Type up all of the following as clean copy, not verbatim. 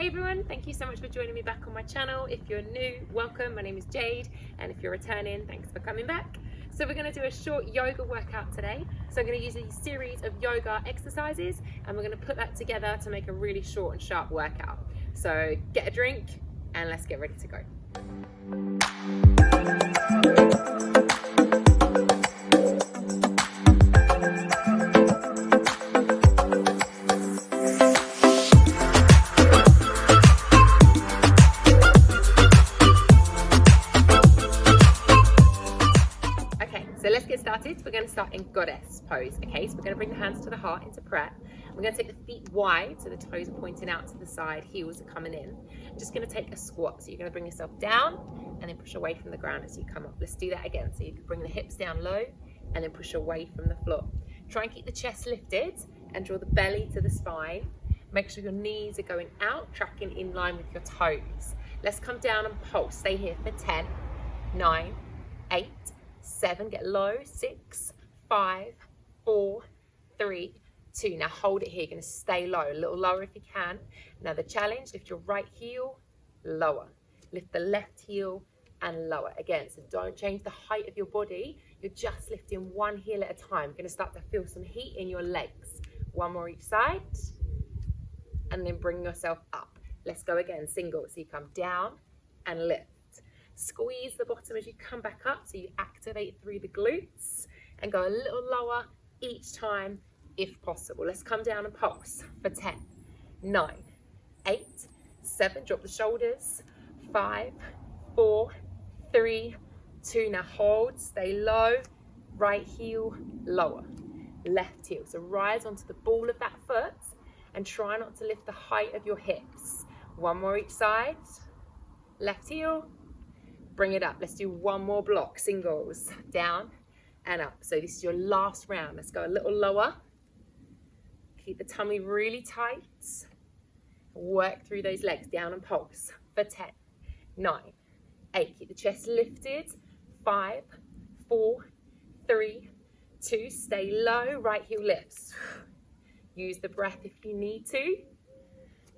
Hey everyone, thank you so much for joining me back on my channel. If you're new, welcome. My name is Jade, and if you're returning, thanks for coming back. So we're going to do a short yoga workout today. So I'm going to use a series of yoga exercises, and we're going to put that together to make a really short and sharp workout. So get a drink and let's get ready to go. So let's get started. We're going to start in goddess pose. Okay, so we're going to bring the hands to the heart into prayer. We're going to take the feet wide so the toes are pointing out to the side, heels are coming in. I'm just going to take a squat. So you're going to bring yourself down and then push away from the ground as you come up. Let's do that again. So you can bring the hips down low and then push away from the floor. Try and keep the chest lifted and draw the belly to the spine. Make sure your knees are going out, tracking in line with your toes. Let's come down and pulse. Stay here for 10, 9, 8, 7, get low, 6, 5, 4, 3, 2. Now hold it here. You're going to stay low, a little lower if you can. Now the challenge, lift your right heel, lower. Lift the left heel and lower. Again, so don't change the height of your body. You're just lifting one heel at a time. You're going to start to feel some heat in your legs. One more each side. And then bring yourself up. Let's go again, single. So you come down and lift. Squeeze the bottom as you come back up so you activate through the glutes and go a little lower each time if possible. Let's come down and pulse for 10, 9, 8, 7, drop the shoulders, 5, 4, 3, 2, now hold, stay low, right heel, lower, left heel. So rise onto the ball of that foot and try not to lift the height of your hips. One more each side, left heel, bring it up. Let's do one more block, singles, down and up. So this is your last round. Let's go a little lower. Keep the tummy really tight. Work through those legs, down and pulse for 10, 9, 8. Keep the chest lifted. 5, 4, 3, 2. Stay low, right heel lifts. Use the breath if you need to.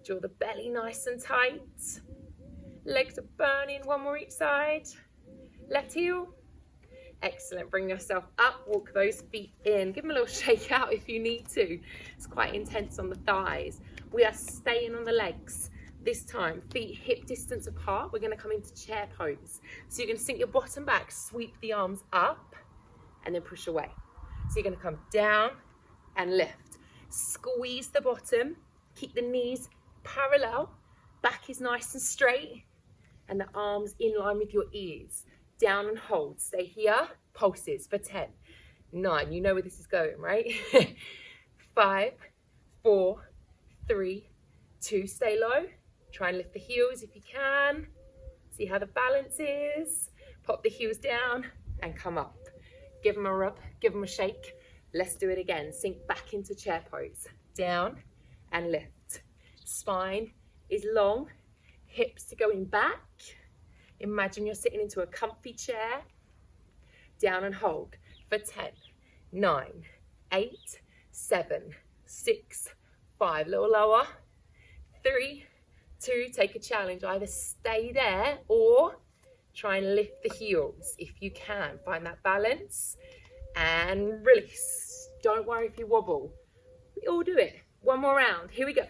Draw the belly nice and tight. Legs are burning, one more each side. Left heel. Excellent, bring yourself up, walk those feet in. Give them a little shake out if you need to. It's quite intense on the thighs. We are staying on the legs. This time, feet hip distance apart. We're gonna come into chair pose. So you're gonna sink your bottom back, sweep the arms up, and then push away. So you're gonna come down and lift. Squeeze the bottom, keep the knees parallel, back is nice and straight, and the arms in line with your ears. Down and hold. Stay here. Pulses for 10, 9. You know where this is going, right? 5, 4, 3, 2. Stay low. Try and lift the heels if you can. See how the balance is. Pop the heels down and come up. Give them a rub. Give them a shake. Let's do it again. Sink back into chair pose. Down and lift. Spine is long. Hips are going back. Imagine you're sitting into a comfy chair. Down and hold for 10, 9, 8, 7, 6, 5. A little lower. 3, 2. Take a challenge. Either stay there or try and lift the heels if you can. Find that balance and release. Don't worry if you wobble. We all do it. One more round. Here we go.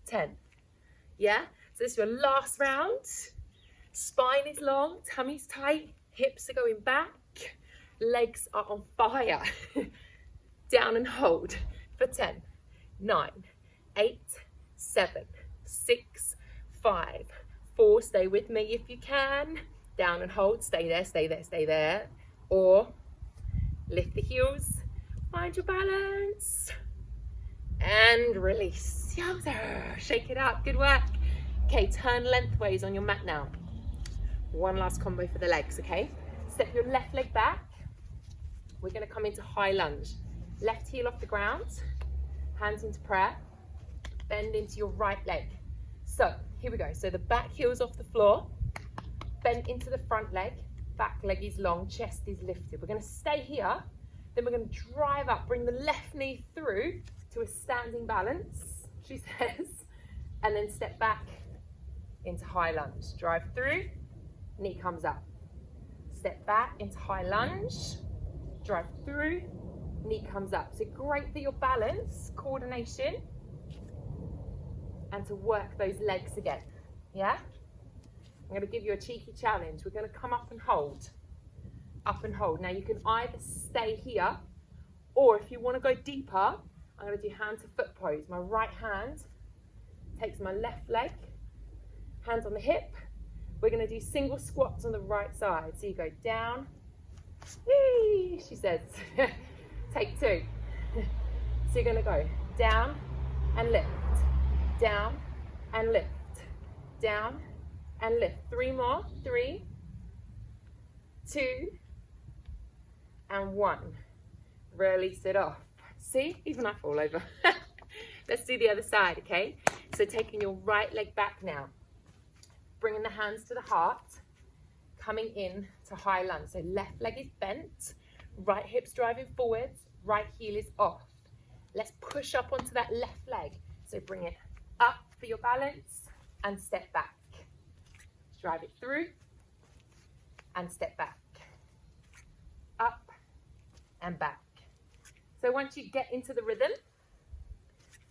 10. Yeah? So this is your last round. Spine is long, tummy's tight, hips are going back, legs are on fire. Down and hold for 10, 9, 8, 7, 6, 5, 4. Stay with me if you can. Down and hold, stay there, stay there, stay there. Or lift the heels, find your balance, and release. Shake it out, good work. Okay, turn lengthways on your mat now. One last combo for the legs, okay? Step your left leg back. We're gonna come into high lunge. Left heel off the ground, hands into prayer, bend into your right leg. So, here we go. So the back heel's off the floor, bend into the front leg, back leg is long, chest is lifted. We're gonna stay here, then we're gonna drive up, bring the left knee through to a standing balance, she says, and then step back into high lunge. Drive through, knee comes up. Step back into high lunge, drive through, knee comes up. So great for your balance, coordination, and to work those legs again. Yeah? I'm going to give you a cheeky challenge. We're going to come up and hold. Up and hold. Now you can either stay here, or if you want to go deeper, I'm going to do hand to foot pose. My right hand takes my left leg, hands on the hip. We're going to do single squats on the right side. So you go down, whee, she says. Take two. So you're going to go down and lift, down and lift, down and lift. Three more. 3, 2, and 1. Release it off. See, even I fall over. Let's do the other side, okay? So taking your right leg back now, bringing the hands to the heart, coming in to high lunge. So left leg is bent, right hip's driving forwards, right heel is off. Let's push up onto that left leg. So bring it up for your balance and step back. Drive it through and step back. Up and back. So once you get into the rhythm,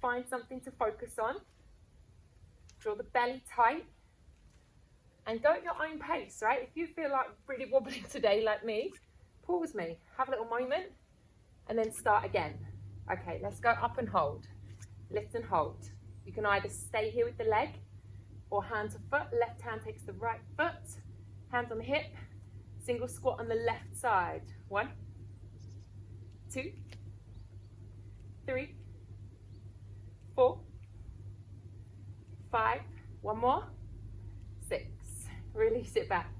find something to focus on. Draw the belly tight and go at your own pace, right? If you feel like really wobbling today like me, pause me, have a little moment, and then start again. Okay, let's go up and hold. Lift and hold. You can either stay here with the leg or hand to foot. Left hand takes the right foot, hand on the hip, single squat on the left side. 1, 2, 3, 4, 5, one more, 6. Release it back.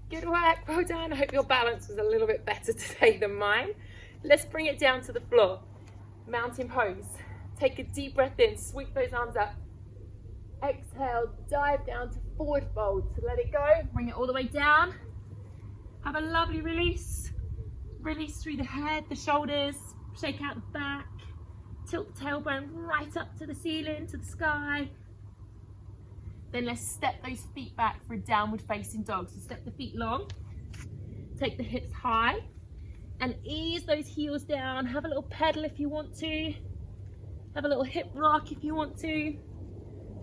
Good work, well done. I hope your balance was a little bit better today than mine. Let's bring it down to the floor. Mountain pose. Take a deep breath in, sweep those arms up. Exhale, dive down to forward fold. So let it go, bring it all the way down. Have a lovely release. Release through the head, the shoulders, shake out the back. Tilt the tailbone right up to the ceiling, to the sky. Then let's step those feet back for a downward facing dog. So step the feet long, take the hips high, and ease those heels down. Have a little pedal if you want to. Have a little hip rock if you want to.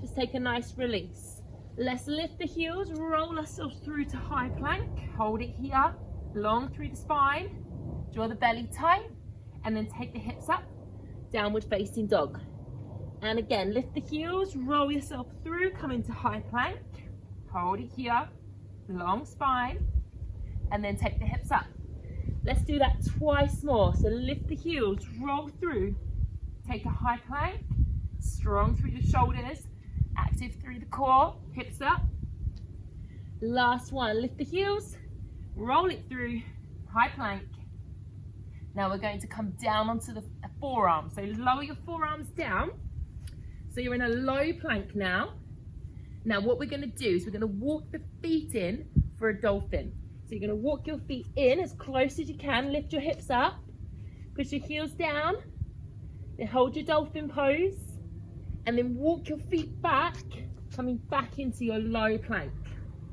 Just take a nice release. Let's lift the heels, roll ourselves through to high plank. Hold it here, long through the spine. Draw the belly tight, and then take the hips up. Downward facing dog. And again, lift the heels, roll yourself through, come into high plank. Hold it here, long spine, and then take the hips up. Let's do that twice more. So lift the heels, roll through, take a high plank, strong through the shoulders, active through the core, hips up. Last one, lift the heels, roll it through, high plank. Now we're going to come down onto the forearms. So lower your forearms down. So you're in a low plank now. Now what we're going to do is we're going to walk the feet in for a dolphin. So you're going to walk your feet in as close as you can. Lift your hips up. Push your heels down. Then hold your dolphin pose. And then walk your feet back, coming back into your low plank.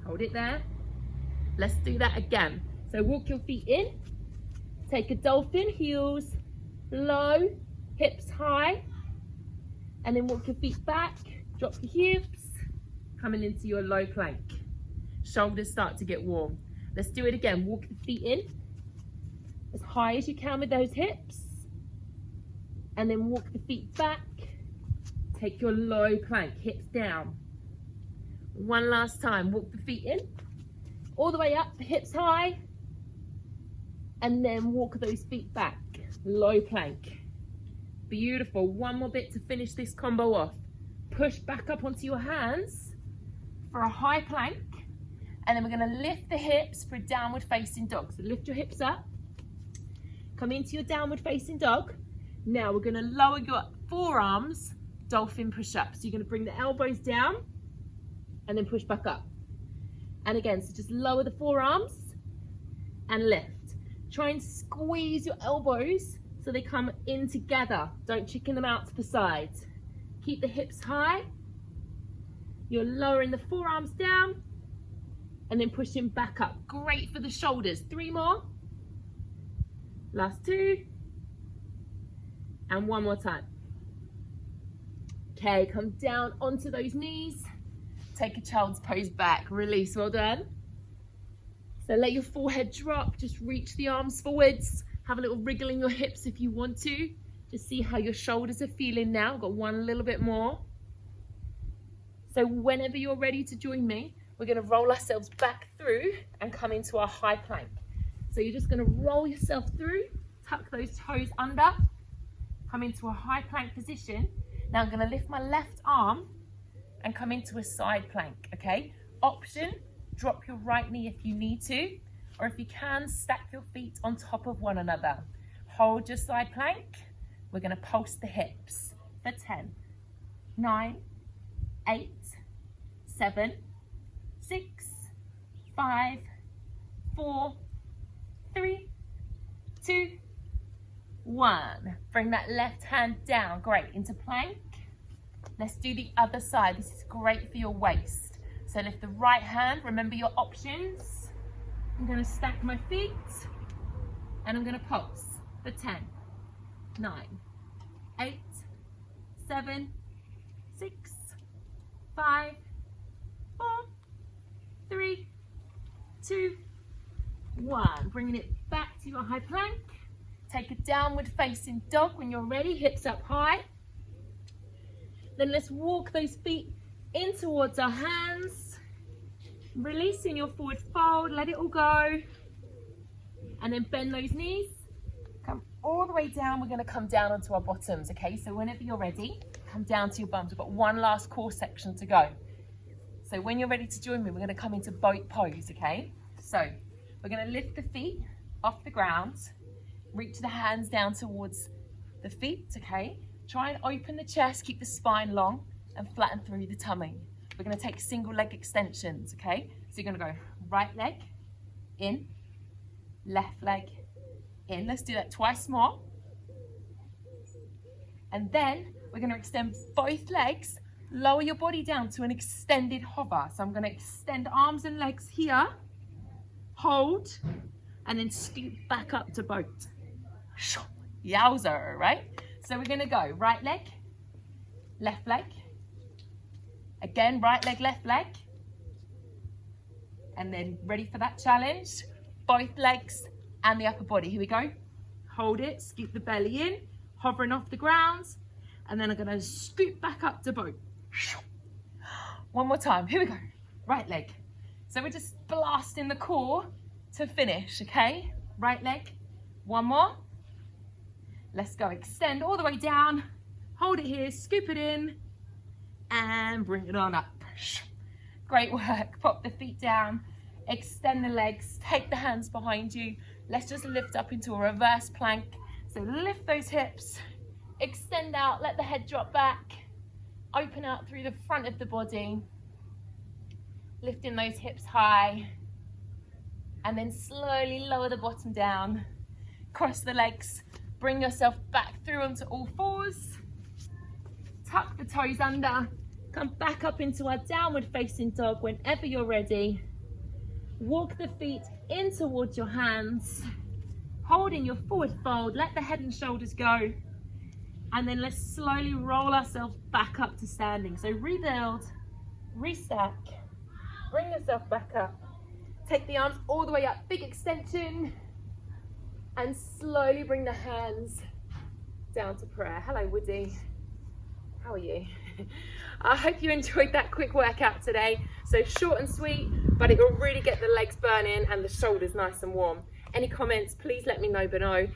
Hold it there. Let's do that again. So walk your feet in. Take a dolphin, heels low, hips high, and then walk your feet back, drop your hips, coming into your low plank. Shoulders start to get warm. Let's do it again. Walk the feet in as high as you can with those hips, and then walk the feet back, take your low plank, hips down. One last time, walk the feet in, all the way up, hips high, and then walk those feet back, low plank. Beautiful. One more bit to finish this combo off. Push back up onto your hands for a high plank, and then we're going to lift the hips for a downward facing dog. So lift your hips up, come into your downward facing dog. Now we're going to lower your forearms, dolphin push up. So you're going to bring the elbows down and then push back up. And again, so just lower the forearms and lift. Try and squeeze your elbows so they come in together. Don't chicken them out to the sides. Keep the hips high You're lowering the forearms down and then pushing back up. Great for the shoulders. 3 more. Last 2. And 1 more time. Okay, come down onto those knees. Take a child's pose back. Release, well done. So let your forehead drop. Just reach the arms forwards. Have a little wriggle in your hips if you want to. Just see how your shoulders are feeling now. Got one little bit more. So whenever you're ready to join me, we're going to roll ourselves back through and come into our high plank. So you're just going to roll yourself through, tuck those toes under, come into a high plank position. Now I'm going to lift my left arm and come into a side plank, okay? Option, drop your right knee if you need to, or if you can, stack your feet on top of one another. Hold your side plank. We're going to pulse the hips for 10, 9, 8, 7, 6, 5, 4, 3, 2, 1. Bring that left hand down. Great. Into plank. Let's do the other side. This is great for your waist. So lift the right hand. Remember your options. I'm going to stack my feet and I'm going to pulse for 10, 9, 8, 7, 6, 5, 4, 3, 2, 1. Bringing it back to your high plank. Take a downward facing dog when you're ready. Hips up high. Then let's walk those feet in towards our hands. Releasing your forward fold. Let it all go. And then bend those knees. Come all the way down. We're going to come down onto our bottoms. Okay, so whenever you're ready, come down to your bums. We've got one last core section to go. So when you're ready to join me, we're going to come into boat pose, okay? So we're going to lift the feet off the ground, reach the hands down towards the feet, okay? Try and open the chest, keep the spine long, and flatten through the tummy. We're going to take single leg extensions, okay? So you're going to go right leg in, left leg in. Let's do that twice more. And then we're going to extend both legs. Lower your body down to an extended hover. So I'm going to extend arms and legs here, hold, and then scoot back up to boat. Yowza, right? So we're going to go right leg, left leg. Again, right leg, left leg. And then ready for that challenge. Both legs and the upper body. Here we go. Hold it, scoop the belly in, hovering off the ground. And then I'm going to scoot back up to boat. One more time. Here we go. Right leg. So we're just blasting the core to finish, okay? Right leg. One more. Let's go. Extend all the way down. Hold it here. Scoop it in. And bring it on up. Great work. Pop the feet down. Extend the legs. Take the hands behind you. Let's just lift up into a reverse plank. So lift those hips. Extend out. Let the head drop back. Open out through the front of the body. Lifting those hips high. And then slowly lower the bottom down. Cross the legs. Bring yourself back through onto all fours. Tuck the toes under. Come back up into our downward facing dog whenever you're ready. Walk the feet in towards your hands. Holding your forward fold. Let the head and shoulders go. And then let's slowly roll ourselves back up to standing. So rebuild, restack, bring yourself back up. Take the arms all the way up, big extension. And slowly bring the hands down to prayer. Hello, Woody. How are you? I hope you enjoyed that quick workout today. So short and sweet, but it will really get the legs burning and the shoulders nice and warm. Any comments, please let me know below.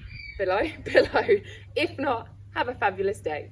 If not, have a fabulous day.